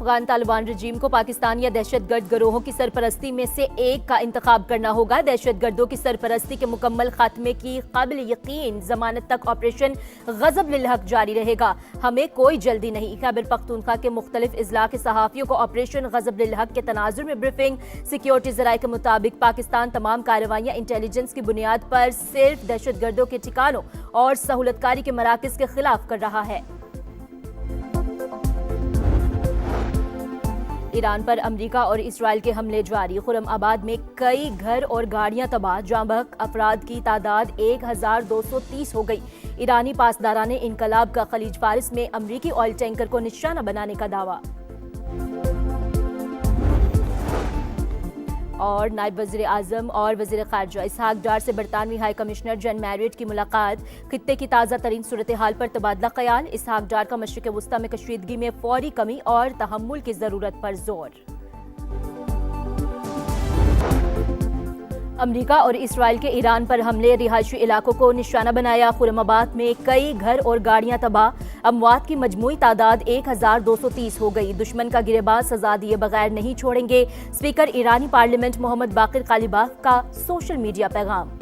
अफगान तालिबान रजीम को पाकिस्तान या दहशतगर्द गिरोहों की सरपरस्ती में से एक का इंतखाब करना होगा। दहशतगर्दों की सरपरस्ती के मुकम्मल खात्मे की काबिल यकीन जमानत तक ऑपरेशन गजब लिल हक जारी रहेगा। हमें कोई जल्दी नहीं। खैबर पख्तूनख्वा के मुख्तलिफ इजला के सहाफियों को ऑपरेशन गजब लिल हक के तनाजुर में ब्रीफिंग। सिक्योरिटी जराये के मुताबिक पाकिस्तान तमाम कार्रवाइयां इंटेलिजेंस की बुनियाद पर सिर्फ दहशतगर्दों के ठिकानों और सहूलतकारी के मराकज के खिलाफ कर रहा है। ईरान पर अमेरिका और इसराइल के हमले जारी। खुरम-आबाद में कई घर और गाड़ियां तबाह। जाँ बहक अफराद की तादाद 1230 हो गई। ईरानी पासदारान इनकलाब का खलीज फारिस में अमरीकी ऑयल टैंकर को निशाना बनाने का दावा। और नायब वज़ीर आज़म और वज़ीर ख़ारजा इसहाक डार से बरतानवी हाई कमिश्नर जॉन मैरियट की मुलाकात। खित्ते की ताज़ा तरीन सूरत हाल पर तबादला ख्याल। इसहाक डार का मशरिक़ वुस्ता में कशीदगी में फौरी कमी और तहम्मुल की ज़रूरत पर जोर। अमेरिका और इसराइल के ईरान पर हमले रिहायशी इलाकों को निशाना बनाया। खुरमाबाद में कई घर और गाड़ियां तबाह। अमवात की मजमूई तादाद 1230 हो गई। दुश्मन का गिरेबाज सजा दिए बगैर नहीं छोड़ेंगे। स्पीकर ईरानी पार्लियामेंट मोहम्मद बाकिर कालिबाफ का सोशल मीडिया पैगाम।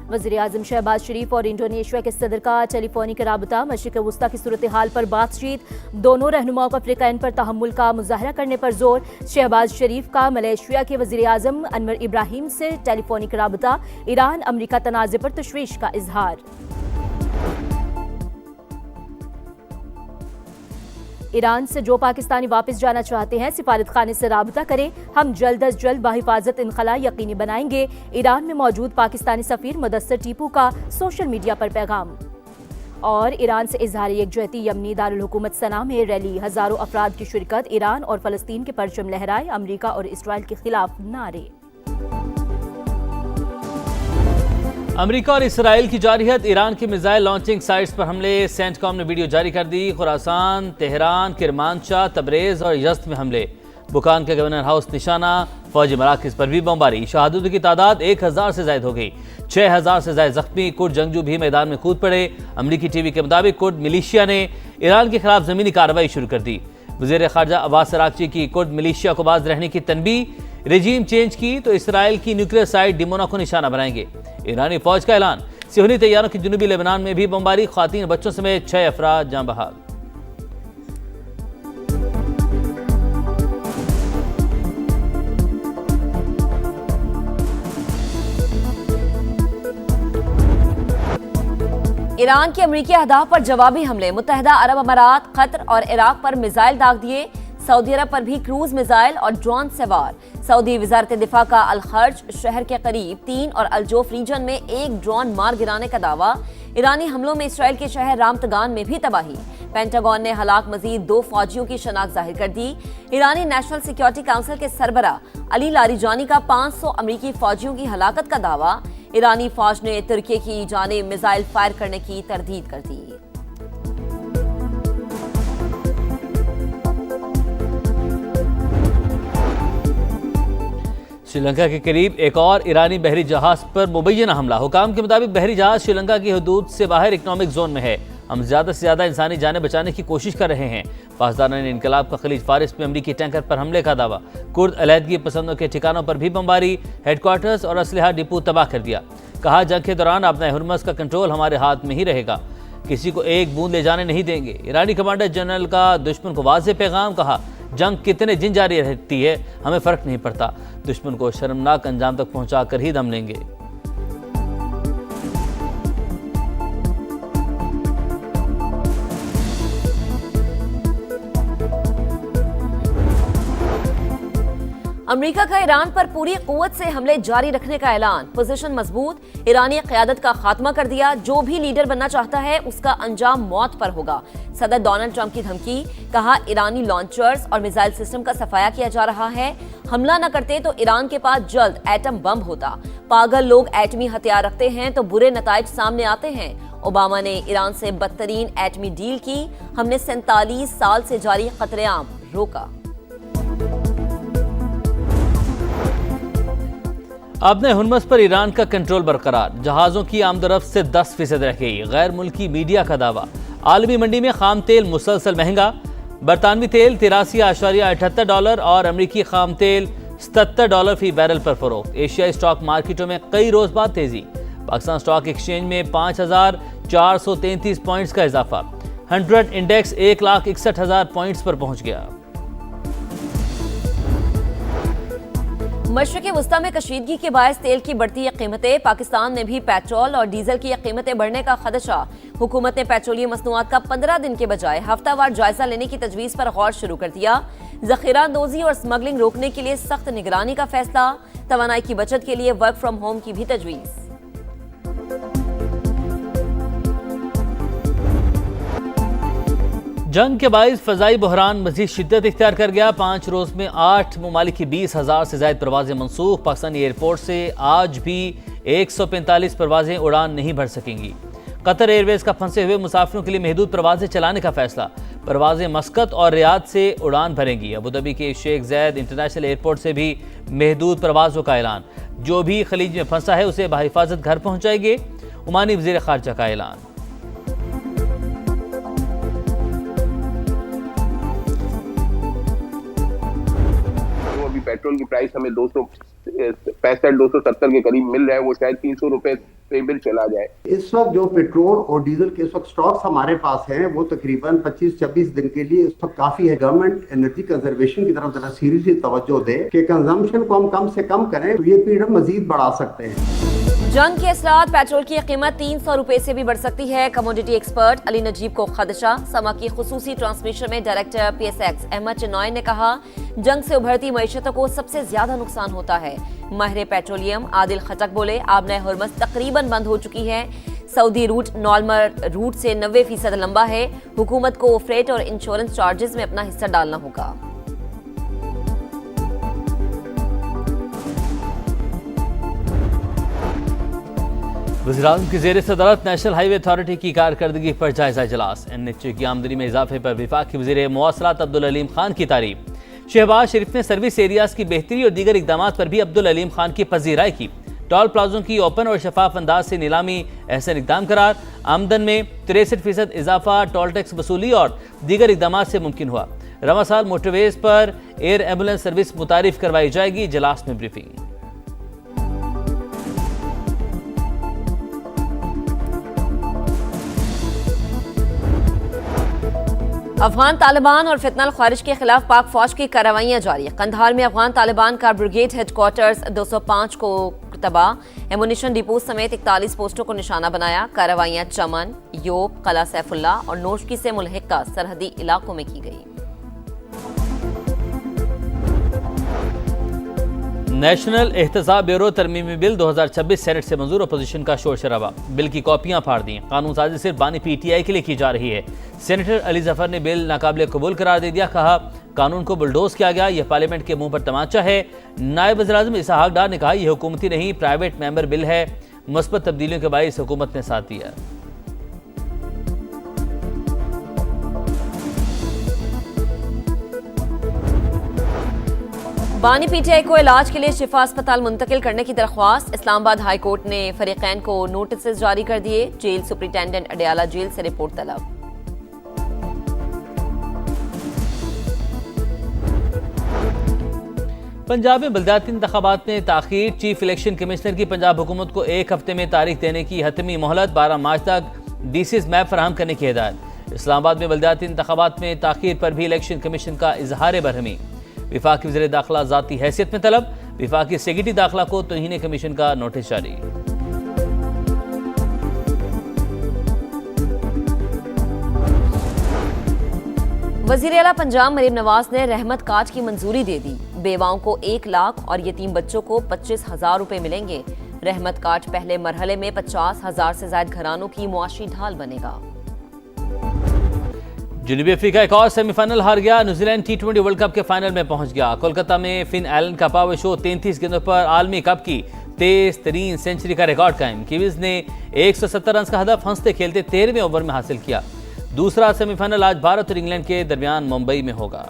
वज़ीर आज़म शहबाज शरीफ और इंडोनेशिया के सदर का टेलीफोनिक राबता। मशरिक़ वुस्ता की सूरत हाल पर बातचीत। दोनों रहनुमाओं का अफ्रीकैन पर तहम्मुल का मुजाहरा करने पर जोर। शहबाज शरीफ का मलेशिया के वज़ीर आज़म अनवर इब्राहिम से टेलीफोनिक राबता। ईरान अमरीका तनाज़े पर तशवीश का इजहार। ईरान से जो पाकिस्तानी वापस जाना चाहते हैं सिफारत खाने से राबता करें। हम जल्द अज जल्द बाहिफाजत इनखला यकीनी बनाएंगे। ईरान में मौजूद पाकिस्तानी सफीर मुदस्सर टीपू का सोशल मीडिया पर पैगाम। और ईरान से इजहार यकजहती। यमनी दारुल हुकूमत सना में रैली। हजारों अफराद की शिरकत। ईरान और फलस्तीन के परचम लहराए। अमरीका और इसराइल के खिलाफ नारे। अमेरिका और इसराइल की जारहियत। ईरान की मिसाइल लॉन्चिंग साइट्स पर हमले। सेंटकॉम ने वीडियो जारी कर दी। खुरासान, तेहरान, किरमानशाह, तबरेज और यज़्द में हमले। बुकान के गवर्नर हाउस निशाना। फौजी मराकज़ पर भी बमबारी। शहादतों की तादाद 1000 से ज़ायद हो गई। 6000 से ज़ायद जख्मी। कुर्द जंगजू भी मैदान में कूद पड़े। अमरीकी टीवी के मुताबिक कुर्द मिलिशिया ने ईरान के खिलाफ ज़मीनी कार्रवाई शुरू कर दी। वज़ीर ख़ारजा अब्बास अराग़ची की कुर्द मिलिशिया को बाज रहने की तनबीह। रेजीम चेंज की तो इसराइल की न्यूक्लियर साइट डिमोना को निशाना बनाएंगे। ईरानी फौज का ऐलान। सियोनी तैयारों की जनूबी लेबनान में भी बमबारी। ख़वातीन बच्चों समेत 6 अफराद जाँ बहक। ईरान के अमरीकी अहदाफ पर जवाबी हमले। मुत्तहिदा अरब अमारात, कतर और इराक पर मिसाइल दाग दिए। सऊदी अरब पर भी क्रूज मिसाइल और ड्रोन सवार। सऊदी वजारत दिफा का अल-खर्ज शहर के करीब 3 और अल-जोफ रीजन में एक ड्रोन मार गिराने का दावा। ईरानी हमलों में इसराइल के शहर रामतगान में भी तबाही। पेंटागन ने हलाक मजीद 2 फौजियों की शनाख्त जाहिर कर दी। ईरानी नेशनल सिक्योरिटी काउंसिल के सरबरा अली लारीजानी का 500 अमरीकी फौजियों की हलाकत का दावा। ईरानी फौज ने तुर्की की जानिब मिसाइल फायर करने की तरदीद कर दी। श्रीलंका के करीब एक और ईरानी बहरी जहाज पर मुबैना हमला। हुकाम के मुताबिक बहरी जहाज श्रीलंका की हदूद से बाहर इकनॉमिक जोन में है। हम ज्यादा से ज्यादा इंसानी जानें बचाने की कोशिश कर रहे हैं। पासदारान इनकलाब का खलीज फारिस में अमरीकी टैंकर पर हमले का दावा। कुर्द अलहदगी पसंदों के ठिकानों पर भी बमबारी। हेडक्वार्टर्स और असलहा डिपो तबाह कर दिया। कहा, जंग के दौरान अपना हुर्मस का कंट्रोल हमारे हाथ में ही रहेगा। किसी को एक बूंद ले जाने नहीं देंगे। ईरानी कमांडर जनरल का दुश्मन को वाज़ेह पैगाम। कहा, जंग कितने दिन जारी रहती है हमें फर्क नहीं पड़ता। दुश्मन को शर्मनाक अंजाम तक पहुंचा कर ही दम लेंगे। अमेरिका का ईरान पर पूरी कुव्वत से हमले जारी रखने का ऐलान। पोजीशन मजबूत। ईरानी क़यादत का खात्मा कर दिया। जो भी लीडर बनना चाहता है उसका अंजाम मौत पर होगा। सदर डोनाल्ड ट्रंप की धमकी। कहा, ईरानी लॉन्चर्स और मिसाइल सिस्टम का सफाया किया जा रहा है। हमला न करते तो ईरान के पास जल्द एटम बम होता। पागल लोग एटमी हथियार रखते हैं तो बुरे नताइज सामने आते हैं। ओबामा ने ईरान से बदतरीन एटमी डील की। हमने 47 साल से जारी खतरेआम रोका। अपने हुर्मस पर ईरान का कंट्रोल बरकरार। जहाजों की आमदरफ्त से 10% रह गई। गैर मुल्की मीडिया का दावा। आलमी मंडी में खाम तेल मुसलसल महंगा। बरतानवी तेल $83.78 और अमरीकी खाम तेल $77 फी बैरल पर फरोख्त। एशियाई स्टॉक मार्केटों में कई रोज बाद तेजी। पाकिस्तान स्टॉक एक्सचेंज में 5,433 पॉइंट्स का इजाफा। 100 इंडेक्स 1,61,000 पॉइंट्स पर पहुंच गया। मशरक़ वस्ता में कशीदगी के बायस तेल की बढ़ती कीमतें। पाकिस्तान में भी पेट्रोल और डीजल की कीमतें बढ़ने का खदशा। हुकूमत ने पेट्रोलियम मसनूआत का 15 दिन के बजाय हफ्तावार जायजा लेने की तजवीज़ पर गौर शुरू कर दिया। जखीरा अंदोजी और स्मगलिंग रोकने के लिए सख्त निगरानी का फैसला। तवानाई की बचत के लिए वर्क फ्रॉम होम की भी तजवीज़। जंग के बाइस फजाई बहरान मजीद शिद्दत इख्तियार कर गया। 5 रोज में 8 ममालिक की 20,000 से ज्यादा परवाजें मनसूख। पाकिस्तानी एयरपोर्ट से आज भी 145 परवाजें उड़ान नहीं भर सकेंगी। कतर एयरवेज का फंसे हुए मुसाफिरों के लिए महदूद परवाजें चलाने का फैसला। परवाजें मस्कत और रियाद से उड़ान भरेंगी। अबूधाबी के शेख जैद इंटरनेशनल एयरपोर्ट से भी महदूद परवाजों का ऐलान। जो भी खलीज में फंसा है उसे बहिफाजत घर पहुंचाएंगे। ओमानी वज़ीर खारजा का ऐलान। पेट्रोल की प्राइस हमें 265-270 के करीब मिल रहा है, वो शायद 300 रुपए पे बिल चला जाए। इस वक्त जो पेट्रोल और डीजल के इस वक्त स्टॉक्स हमारे पास हैं वो तकरीबन 25-26 दिन के लिए इस वक्त काफी है। गवर्नमेंट एनर्जी कंजर्वेशन की तरफ जरा सीरियसली तवज्जो दे कि कंजम्पशन को हम कम से कम करें तो ये पीरियड मजीद बढ़ा सकते हैं। जंग के असरात पेट्रोल की कीमत 300 रुपए से भी बढ़ सकती है। कमोडिटी एक्सपर्ट अली नजीब को खदशा। समा की खुसूसी ट्रांसमिशन में डायरेक्टर PSX अहमद चिनॉय ने कहा, जंग से उभरती मईशतों को सबसे ज्यादा नुकसान होता है। माहिर पेट्रोलियम आदिल खटक बोले, आबने हुर्मस तकरीबन बंद हो चुकी है। सऊदी रूट नॉर्मल रूट से 90% लंबा है। हुकूमत को फ्रेट और इंश्योरेंस चार्जेस में अपना हिस्सा डालना होगा। वज़ीर-ए-आज़म की ज़ेर सदारत नेशनल हाईवे अथॉरिटी की कारकर्दगी पर जायजा इजलास। NHA की आमदनी में इजाफे पर वफाकी वज़ीर मवासलात अब्दुल अलीम खान की तारीफ। शहबाज शरीफ ने सर्विस एरियाज की बेहतरी और दीगर इकदाम पर भी अब्दुल अलीम खान की पजीराई की। टोल प्लाजों की ओपन और शफाफ अंदाज से नीलामी एहसन इकदाम करार। आमदन में 63% इजाफा टोल टैक्स वसूली और दीगर इकदाम से मुमकिन हुआ। रवा साल मोटरवेज पर एयर एम्बुलेंस सर्विस मुतारिफ करवाई जाएगी। इजलास में ब्रीफिंग। अफगान तालिबान और फितनल ख्वारिज के खिलाफ पाक फौज की कार्रवाइयां जारी। कंधार में अफगान तालिबान का ब्रिगेड हेडक्वार्टर्स 205 को तबाह। एमुनिशन डिपो समेत 41 पोस्टों को निशाना बनाया। कार्रवाइयां चमन, योब, कला सैफुल्ला और नोशकी से मुल्हिका सरहदी इलाकों में की गई। नेशनल एहतसाब ब्यूरो तरमीमी बिल 2026 सेनेट से मंजूर। अपोजिशन का शोर शराबा। बिल की कॉपियां फाड़ दी। कानून साजी सिर्फ बानी PTI के लिए की जा रही है। सेनेटर अली जफर ने बिल नाकाबिल कबूल करार दे दिया। कहा, कानून को बुलडोज किया गया, यह पार्लियामेंट के मुंह पर तमाचा है। नायब वज़ीर-ए-आज़म इसहाक डार ने कहा, यह हुकूमती नहीं प्राइवेट मेंबर बिल है। मुस्बत तब्दीलियों के बायस हुकूमत ने साथ दिया। बानी PTI को इलाज के लिए शिफा अस्पताल मुंतकिल करने की दरख्वास्त। इस्लामाबाद हाई कोर्ट ने फरीकैन को नोटिस जारी कर दिए। जेल सुपरिटेंडेंट अडयाला जेल से रिपोर्ट तलब। पंजाब में बल्दियाती इंतखाबात में ताखीर। चीफ इलेक्शन कमिश्नर की पंजाब हुकूमत को 1 हफ्ते में तारीख देने की हतमी मोहलत। 12 मार्च तक DC's मैप फराहम करने की हिदायत। इस्लामाबाद में बल्दियाती इंतखाबात में ताखीर पर भी इलेक्शन कमीशन का इजहार बरहमी। विफाकी वज़ीर दाखिला ज़ाती हैसियत में तलब। विफाकी सेक्रेटरी दाखिला को तौहीन कमीशन का नोटिस जारी। वज़ीर आला पंजाब मरीम नवाज ने रहमत कार्ड की मंजूरी दे दी। बेवाओं को 1 लाख और यतीम बच्चों को 25,000 रुपए मिलेंगे। रहमत कार्ड पहले मरहले में 50,000 से ज्यादा घरानों की मुआशी ढाल बनेगा। जनूबी अफ्रीका एक और सेमीफाइनल हार गया। न्यूजीलैंड T20 वर्ल्ड कप के फाइनल में पहुंच गया। कोलकाता में फिन एलन का पावर शो 33 गेंदों पर आलमी कप की तेज तरीन सेंचुरी का रिकॉर्ड कायम। कीवीज ने 170 रन का हदफ हंसते खेलते 13वें ओवर में हासिल किया। दूसरा सेमीफाइनल आज भारत और इंग्लैंड के दरमियान मुंबई में होगा।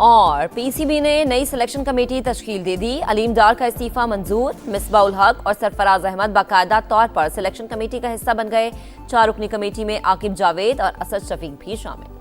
और पीसीबी ने नई सिलेक्शन कमेटी तश्कील दे दी। अलीम डार का इस्तीफा मंजूर। मिसबाह उल हक और सरफराज अहमद बाकायदा तौर पर सिलेक्शन कमेटी का हिस्सा बन गए। 4 रुकनी कमेटी में आकिब जावेद और असद शफीक भी शामिल।